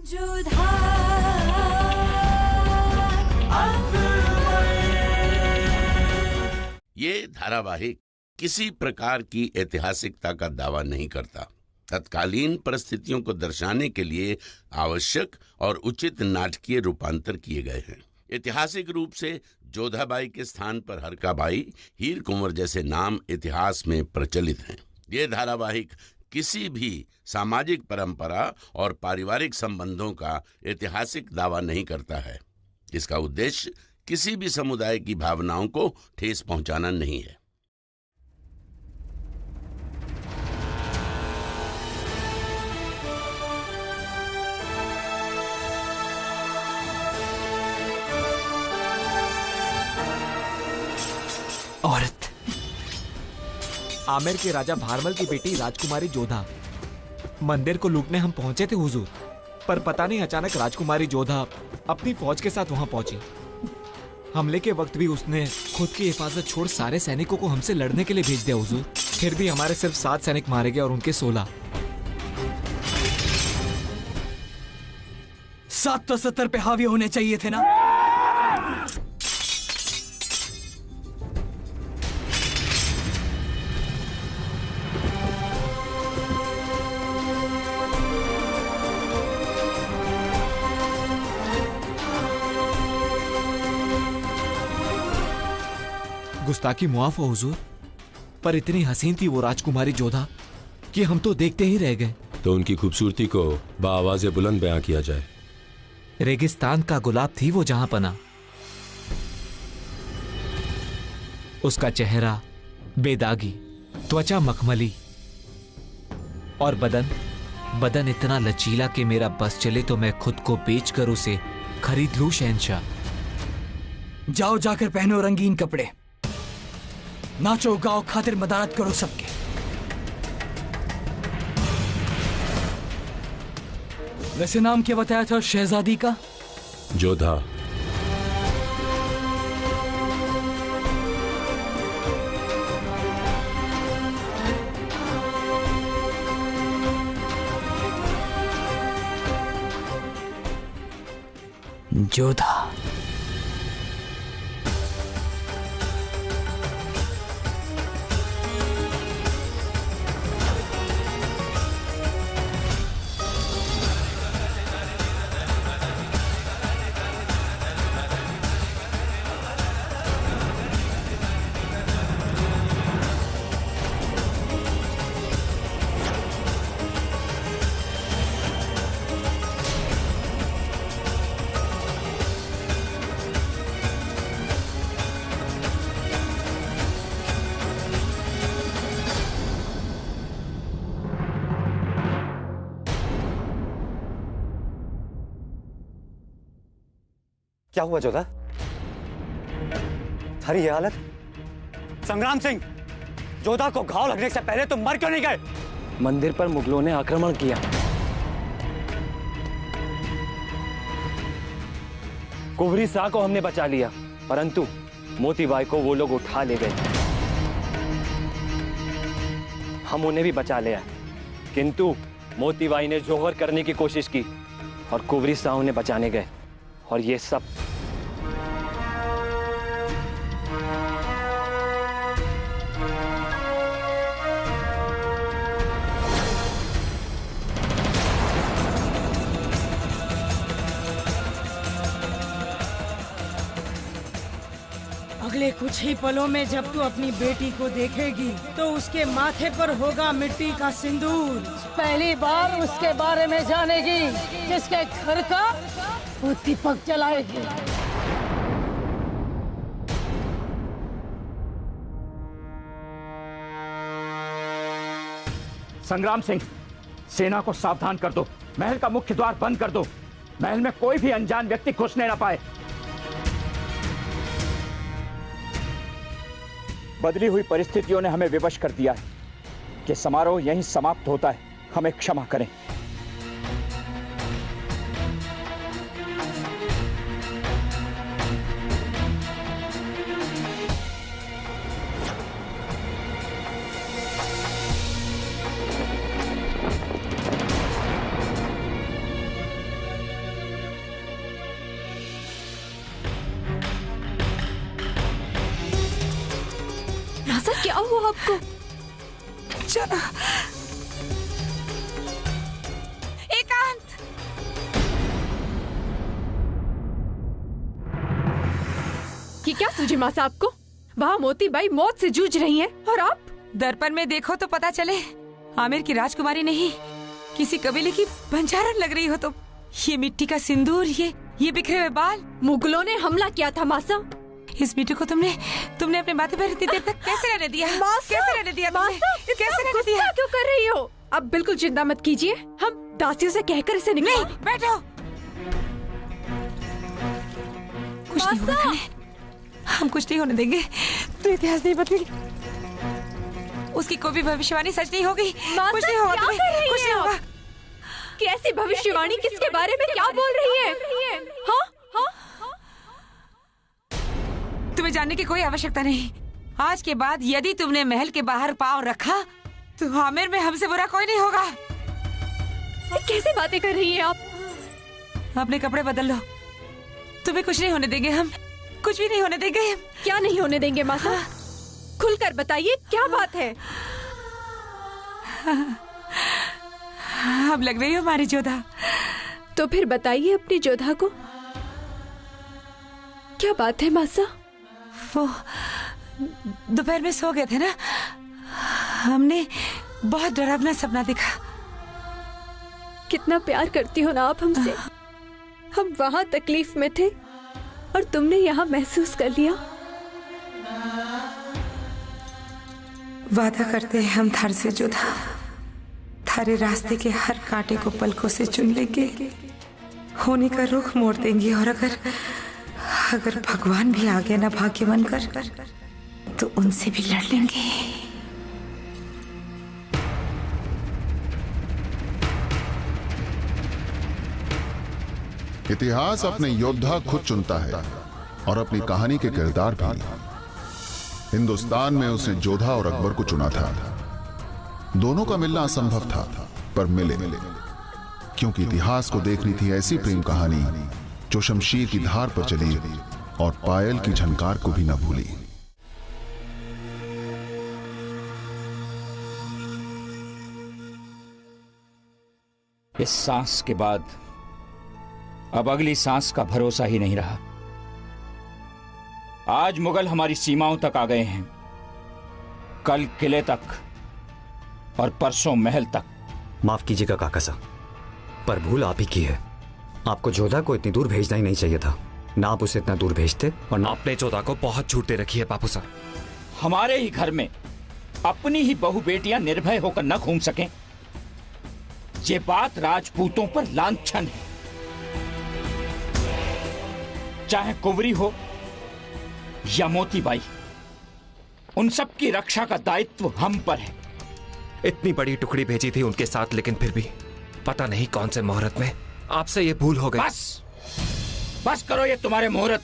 ये धारावाहिक किसी प्रकार की ऐतिहासिकता का दावा नहीं करता। तत्कालीन परिस्थितियों को दर्शाने के लिए आवश्यक और उचित नाटकीय रूपांतर किए गए हैं। ऐतिहासिक रूप से जोधाबाई के स्थान पर हरकाबाई, हीर कुंवर जैसे नाम इतिहास में प्रचलित हैं। ये धारावाहिक किसी भी सामाजिक परंपरा और पारिवारिक संबंधों का ऐतिहासिक दावा नहीं करता है। इसका उद्देश्य किसी भी समुदाय की भावनाओं को ठेस पहुंचाना नहीं है। औरत आमेर के राजा भारमल की बेटी राजकुमारी जोधा। मंदिर को लूटने हम पहुंचे थे हुजूर, पर पता नहीं अचानक राजकुमारी जोधा अपनी फौज के साथ वहां पहुंची। हमले के वक्त भी उसने खुद की हिफाजत छोड़ सारे सैनिकों को हमसे लड़ने के लिए भेज दिया हुजूर। फिर भी हमारे सिर्फ 7 सैनिक मारे गए और उनके 16। 7 तो 70 पे हावी होने चाहिए थे ना। गुस्ताखी मुआफ हो हुजूर, पर इतनी हसीन थी वो राजकुमारी जोधा कि हम तो देखते ही रह गए। तो उनकी खूबसूरती को बाआवाज़े बुलंद बयां किया जाए। रेगिस्तान का गुलाब थी वो जहां पना। उसका चेहरा बेदागी, त्वचा मखमली और बदन इतना लचीला कि मेरा बस चले तो मैं खुद को बेचकर उसे खरीद लूं शहंशाह। जाओ जाकर पहनो रंगीन कपड़े, नाचो गाओ, खातिर मदारत करो सबके। वैसे नाम क्या बताया था शहजादी का? जोधा। जोधा। क्या हुआ जोधा? थारी ये हालत? संग्राम सिंह, जोधा को घाव लगने से पहले तुम मर क्यों नहीं गए? मंदिर पर मुगलों ने आक्रमण किया। कुंवरी शाह को हमने बचा लिया, परंतु मोतीबाई को वो लोग उठा ले गए। हम उन्हें भी बचा लिया, किंतु मोतीबाई ने जोहर करने की कोशिश की और कुंवरी शाह उन्हें बचाने गए। और ये सब अगले कुछ ही पलों में जब तू अपनी बेटी को देखेगी तो उसके माथे पर होगा मिट्टी का सिंदूर। पहली बार उसके बारे में जानेगी जिसके घर का वो दीपक जलाएगी। संग्राम सिंह, सेना को सावधान कर दो। महल का मुख्य द्वार बंद कर दो। महल में कोई भी अनजान व्यक्ति घुसने न पाए। बदली हुई परिस्थितियों ने हमें विवश कर दिया है कि समारोह यहीं समाप्त होता है। हमें क्षमा करें। क्या हुआ आपको? चलो एकांत। ये क्या सूझे मासा आपको? वहाँ मोतीबाई मौत से जूझ रही हैं और आप? दर्पण में देखो तो पता चले आमिर की राजकुमारी नहीं किसी कबीले की बंजारन लग रही हो। तो ये मिट्टी का सिंदूर, ये बिखरे हुए बाल। मुगलों ने हमला किया था मासा। इस मिट्टी को तुमने अपने माथे पर इतनी देर तक कैसे रहने दिया? कैसे रहने दिया तुमने? कैसे रहने दिया? क्यों कर रही हो? अब बिल्कुल चिंता मत कीजिए, हम दासियों से कहकर इसे निकाल। नहीं, बैठो। कुछ नहीं होगा, हम कुछ नहीं होने देंगे। तो इतिहास नहीं बदलेगी, उसकी कोई भी भविष्यवाणी सच नहीं होगी। कुछ नहीं होगा तुम्हें, कुछ नहीं होगा। कैसी भविष्यवाणी? किसके बारे में क्या बोल रही है? हाँ? तुम्हें जानने की कोई आवश्यकता नहीं। आज के बाद यदि तुमने महल के बाहर पांव रखा तो आमिर में हमसे बुरा कोई नहीं होगा। कैसी बातें कर रही हैं आप? अपने कपड़े बदल लो, तुम्हें कुछ नहीं होने देंगे। हम कुछ भी नहीं होने देंगे। क्या नहीं होने देंगे मासा? खुलकर बताइए, क्या बात है? अब लग रही हो हमारी जोधा। तो फिर बताइए अपनी जोधा को, क्या बात है मासा? वो दोपहर में सो गए थे ना, हमने बहुत डरावना सपना देखा। कितना प्यार करती हो ना आप हमसे। हम वहाँ तकलीफ में थे और तुमने यहाँ महसूस कर लिया। वादा करते हैं हम थार से जोधा, थारे रास्ते के हर कांटे को पलकों से चुन लेंगे, होने का रुख मोड़ देंगे। और अगर भगवान भी आ गया ना भाग्य बनकर तो उनसे भी लड़ लेंगे। इतिहास अपने योद्धा खुद चुनता है और अपनी कहानी के किरदार भी। हिंदुस्तान में उसने जोधा और अकबर को चुना था। दोनों का मिलना असंभव था, पर मिले, क्योंकि इतिहास को देखनी थी ऐसी प्रेम कहानी जो शमशीर की धार पर चली और पायल की झनकार को भी न भूली। इस सांस के बाद अब अगली सांस का भरोसा ही नहीं रहा। आज मुगल हमारी सीमाओं तक आ गए हैं, कल किले तक और परसों महल तक। माफ कीजिएगा काका साहब, पर भूल आप ही की है। आपको जोधा को इतनी दूर भेजना ही नहीं चाहिए था। ना आप उसे इतना दूर भेजते और ना आपने जोधा को बहुत छूट दे रखी है बापू साहब। हमारे ही घर में अपनी ही बहु बेटियां निर्भय होकर न घूम सकें, ये बात राजपूतों पर लांछन है। चाहे कुंवरी हो या मोतीबाई, उन सब की रक्षा का दायित्व हम पर है। इतनी बड़ी टुकड़ी भेजी थी उनके साथ, लेकिन फिर भी पता नहीं कौन से मुहूर्त में आपसे ये भूल हो गई। बस करो ये तुम्हारे मुहूर्त।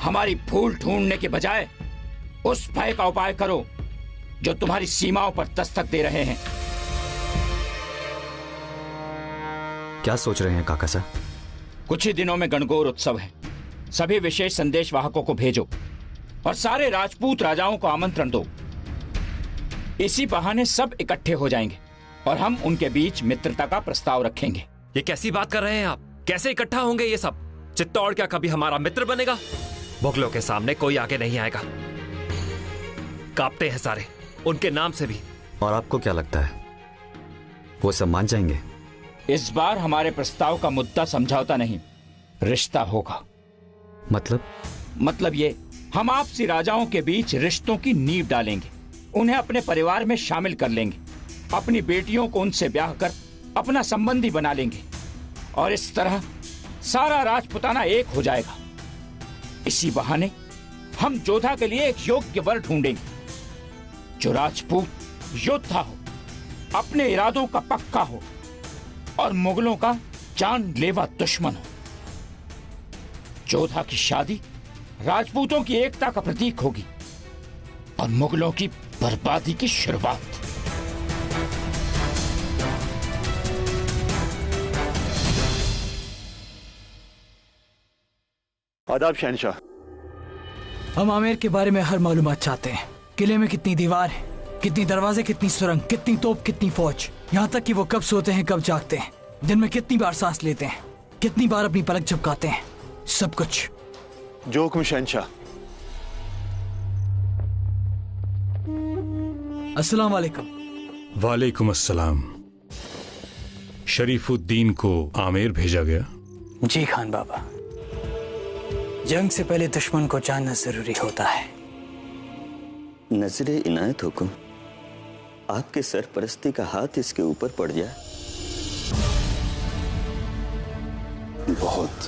हमारी भूल ढूंढने के बजाय उस भय का उपाय करो जो तुम्हारी सीमाओं पर दस्तक दे रहे हैं। क्या सोच रहे हैं काका साहब? कुछ ही दिनों में गणगौर उत्सव है। सभी विशेष संदेश वाहकों को भेजो और सारे राजपूत राजाओं को आमंत्रण दो। इसी बहाने सब इकट्ठे हो जाएंगे और हम उनके बीच मित्रता का प्रस्ताव रखेंगे। ये कैसी बात कर रहे हैं आप? कैसे इकट्ठा होंगे ये सब? चित्तौड़ क्या कभी हमारा मित्र बनेगा? मुगलों के सामने कोई आगे नहीं आएगा। कांपते हैं सारे उनके नाम से भी। और आपको क्या लगता है वो सब मान जाएंगे? इस बार हमारे प्रस्ताव का मुद्दा समझौता नहीं, रिश्ता होगा। मतलब ये, हम आपसी राजाओं के बीच रिश्तों की नींव डालेंगे, उन्हें अपने परिवार में शामिल कर लेंगे, अपनी बेटियों को उनसे ब्याह कर अपना संबंधी बना लेंगे और इस तरह सारा राजपुताना एक हो जाएगा। इसी बहाने हम जोधा के लिए एक योग्य वर ढूंढेंगे जो राजपूत योद्धा हो, अपने इरादों का पक्का हो और मुगलों का जानलेवा दुश्मन हो। जोधा की शादी राजपूतों की एकता का प्रतीक होगी और मुगलों की बर्बादी की शुरुआत। आदाब शहनशाह। हम आमेर के बारे में हर मालूमात चाहते हैं। किले में कितनी दीवार है, कितनी दरवाजे, कितनी सुरंग, कितनी तोप, कितनी फौज, यहाँ तक कि वो कब सोते हैं, कब जागते हैं, दिन में कितनी बार सांस लेते हैं, कितनी बार अपनी पलक झपकाते हैं, सब कुछ। जो हुक्म शहंशाह। अस्सलाम वालेकुम। वालेकुम अस्सलाम। शरीफुद्दीन को आमेर भेजा गया? जी खान बाबा, जंग से पहले दुश्मन को जानना जरूरी होता है। नजरे इनायत हुकुम, आपके सरपरस्ती का हाथ इसके ऊपर पड़ जाए। बहुत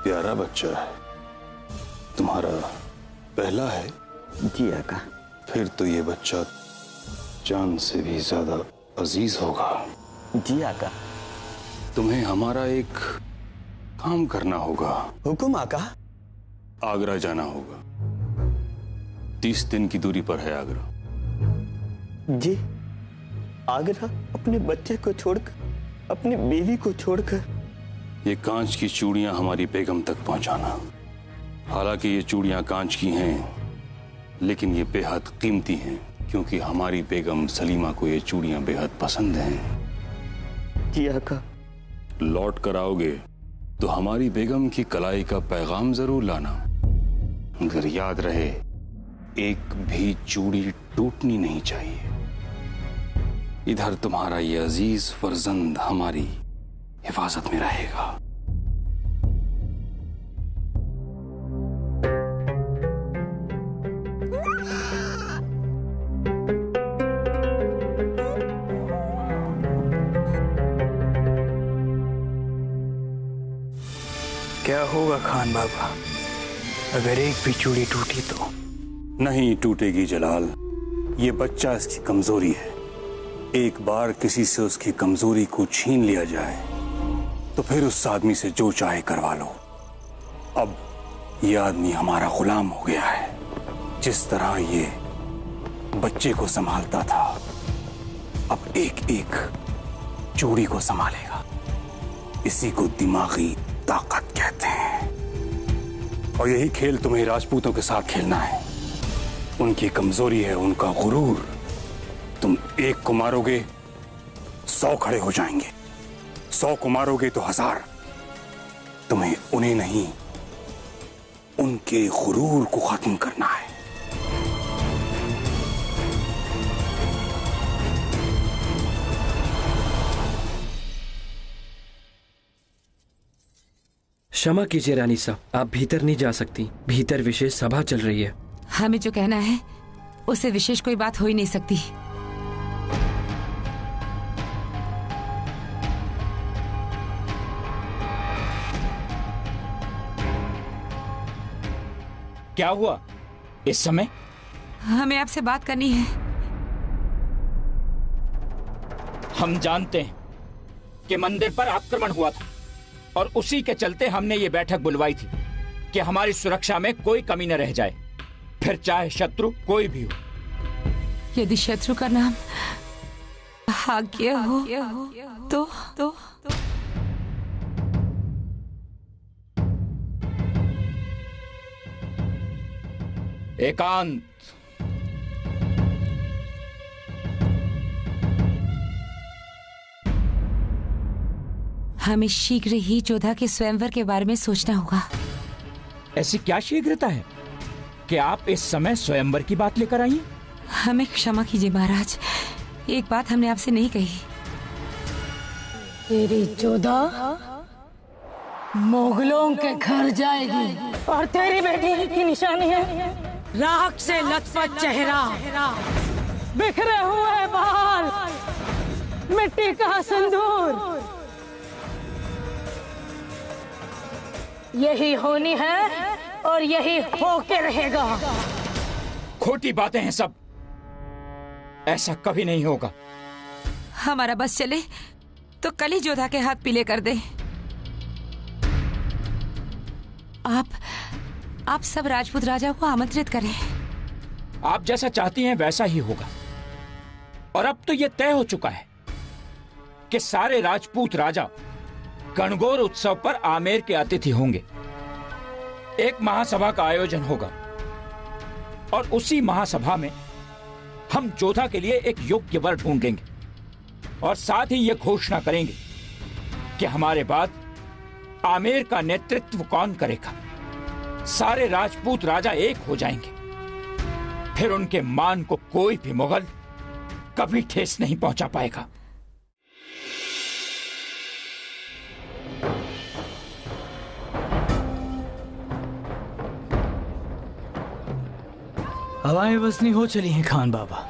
प्यारा बच्चा है। तुम्हारा पहला है? जी आका। फिर तो ये बच्चा जान से भी ज्यादा अजीज होगा। जी आका। तुम्हें हमारा एक काम करना होगा। हुकुम आका। आगरा जाना होगा। 30 दिन की दूरी पर है आगरा। जी। आगरा अपने बच्चे को छोड़कर, अपनी बीवी को छोड़कर। ये कांच की चूड़ियां हमारी बेगम तक पहुंचाना। हालांकि ये चूड़ियां कांच की हैं, लेकिन ये बेहद कीमती हैं, क्योंकि हमारी बेगम सलीमा को ये चूड़ियां बेहद पसंद हैं। जी आका। लौट कर आओगे तो हमारी बेगम की कलाई का पैगाम जरूर लाना, मगर याद रहे एक भी चूड़ी टूटनी नहीं चाहिए। इधर तुम्हारा ये अजीज फर्जंद हमारी हिफाजत में रहेगा। क्या होगा खान बाबा अगर एक भी चूड़ी टूटी तो? नहीं टूटेगी जलाल, ये बच्चा इसकी कमजोरी है। एक बार किसी से उसकी कमजोरी को छीन लिया जाए तो फिर उस आदमी से जो चाहे करवा लो। अब ये आदमी हमारा गुलाम हो गया है। जिस तरह ये बच्चे को संभालता था, अब एक एक चूड़ी को संभालेगा। इसी को दिमागी ताकत कहते हैं। और यही खेल तुम्हें राजपूतों के साथ खेलना है। उनकी कमजोरी है उनका गुरूर। तुम एक को मारोगे 100 खड़े हो जाएंगे, 100 को मारोगे तो 1000। तुम्हें उन्हें नहीं, उनके गुरूर को खत्म करना है। क्षमा कीजिए रानी साहब, आप भीतर नहीं जा सकती। भीतर विशेष सभा चल रही है। हमें जो कहना है उससे विशेष कोई बात हो ही नहीं सकती। क्या हुआ इस समय? हमें आपसे बात करनी है। हम जानते हैं कि मंदिर पर आक्रमण हुआ था और उसी के चलते हमने ये बैठक बुलवाई थी कि हमारी सुरक्षा में कोई कमी न रह जाए, फिर चाहे शत्रु कोई भी हो। यदि शत्रु का नाम भाग्य हो तो एकांत। हमें शीघ्र ही जोधा के स्वयंवर के बारे में सोचना होगा। ऐसी क्या शीघ्रता है कि आप इस समय स्वयंवर की बात लेकर आई हैं? हमें क्षमा कीजिए महाराज, एक बात हमने आपसे नहीं कही। तेरी जोधा मुगलों के घर जाएगी और तेरी बेटी की निशानी है राख से लथपथ चेहरा, बिखरे हुए बाल, मिट्टी का सिंदूर। यही होनी है और यही होके रहेगा। खोटी बातें हैं सब, ऐसा कभी नहीं होगा। हमारा बस चले तो कल ही जोधा के हाथ पीले कर दे। आप सब राजपूत राजा को आमंत्रित करें। आप जैसा चाहती हैं वैसा ही होगा। और अब तो यह तय हो चुका है कि सारे राजपूत राजा गणगौर उत्सव पर आमेर के अतिथि होंगे। एक महासभा का आयोजन होगा और उसी महासभा में हम जोधा के लिए एक योग्य वर ढूंढेंगे और साथ ही यह घोषणा करेंगे कि हमारे बाद आमेर का नेतृत्व कौन करेगा। सारे राजपूत राजा एक हो जाएंगे, फिर उनके मान को कोई भी मुगल कभी ठेस नहीं पहुंचा पाएगा। हवाएं बसनी हो चली हैं खान बाबा।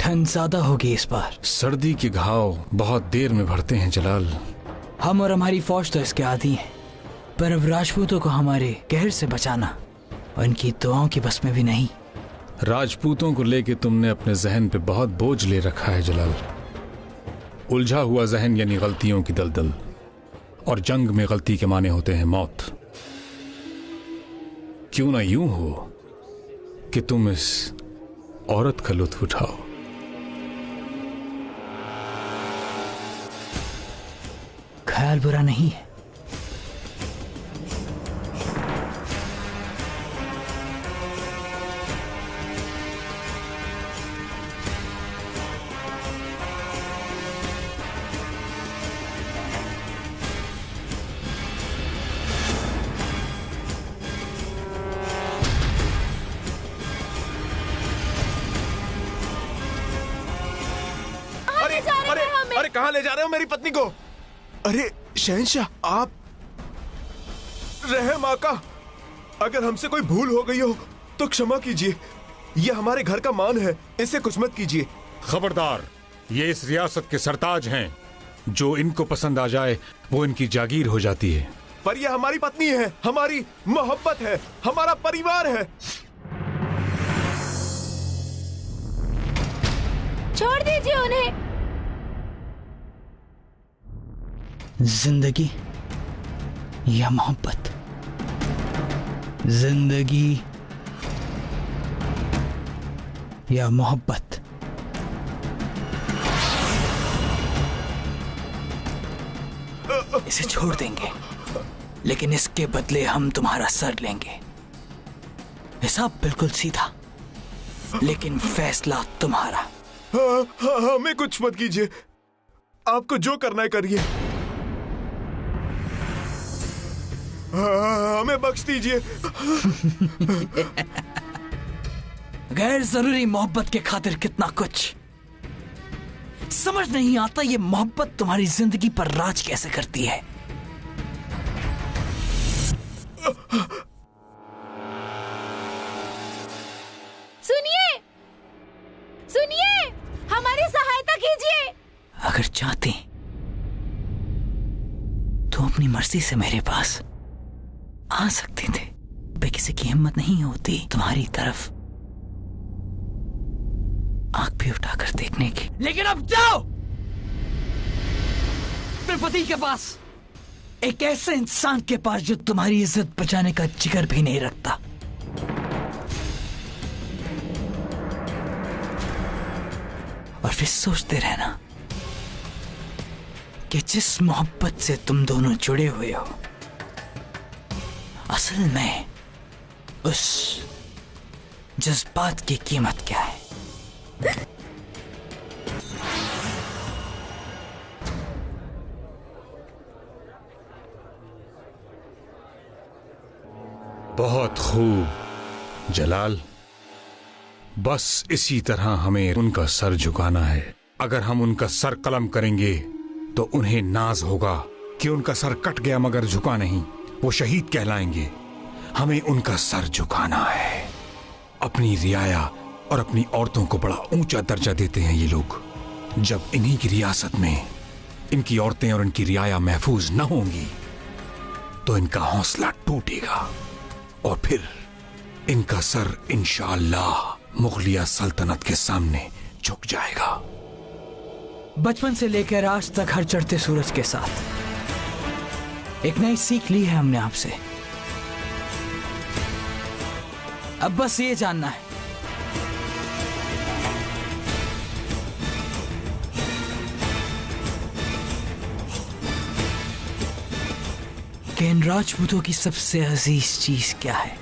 ठंड ज्यादा होगी इस बार। सर्दी के घाव बहुत देर में भरते हैं जलाल। हम और हमारी फौज तो इसके आदी हैं, पर अब राजपूतों को हमारे कहर से बचाना उनकी दुआओं की बस में भी नहीं। राजपूतों को लेके तुमने अपने जहन पे बहुत बोझ ले रखा है जलाल। उलझा हुआ जहन यानी गलतियों की दलदल, और जंग में गलती के माने होते हैं मौत। क्यों ना यूं हो कि तुम इस औरत का लुत्फ उठाओ। ख्याल बुरा नहीं है। अरे कहाँ ले जा रहे हो मेरी पत्नी को? अरे शहंशाह, आप रहम आका, अगर हमसे कोई भूल हो गई हो तो क्षमा कीजिए। ये हमारे घर का मान है, इसे कुछ मत कीजिए। खबरदार, ये इस रियासत के सरताज हैं। जो इनको पसंद आ जाए वो इनकी जागीर हो जाती है। पर ये हमारी पत्नी है, हमारी मोहब्बत है, हमारा परिवार है। छोड़ दीजिए उन्हें। जिंदगी या मोहब्बत? जिंदगी या मोहब्बत? इसे छोड़ देंगे, लेकिन इसके बदले हम तुम्हारा सर लेंगे। हिसाब बिल्कुल सीधा, लेकिन फैसला तुम्हारा। हमें कुछ मत कीजिए, आपको जो करना है करिए। हमें बख्श दीजिए। गैर जरूरी मोहब्बत के खातिर कितना कुछ। समझ नहीं आता ये मोहब्बत तुम्हारी जिंदगी पर राज कैसे करती है। सुनिए, सुनिए, हमारी सहायता कीजिए। अगर चाहती तो अपनी मर्जी से मेरे पास आ सकते थे, पे किसी की हिम्मत नहीं होती तुम्हारी तरफ आंख भी उठाकर देखने की। लेकिन अब जाओ अपने पति के पास, एक ऐसे इंसान के पास जो तुम्हारी इज्जत बचाने का जिगर भी नहीं रखता। और फिर सोचते रहना कि जिस मोहब्बत से तुम दोनों जुड़े हुए हो, असल में उस जज्बात की कीमत क्या है। बहुत खूब जलाल, बस इसी तरह हमें उनका सर झुकाना है। अगर हम उनका सर कलम करेंगे तो उन्हें नाज होगा कि उनका सर कट गया मगर झुका नहीं, वो शहीद कहलाएंगे। हमें उनका सर झुकाना है। अपनी रियाया और अपनी औरतों को बड़ा ऊंचा दर्जा देते हैं ये लोग। जब इन्हीं की रियासत में इनकी औरतें और इनकी रियाया महफूज न होंगी तो इनका हौसला टूटेगा और फिर इनका सर इंशाअल्लाह मुगलिया सल्तनत के सामने झुक जाएगा। बचपन से लेकर आज तक हर चढ़ते सूरज के साथ एक नई सीख ली है हमने आपसे। अब बस ये जानना है कि इन राजपूतों की सबसे अजीज चीज क्या है।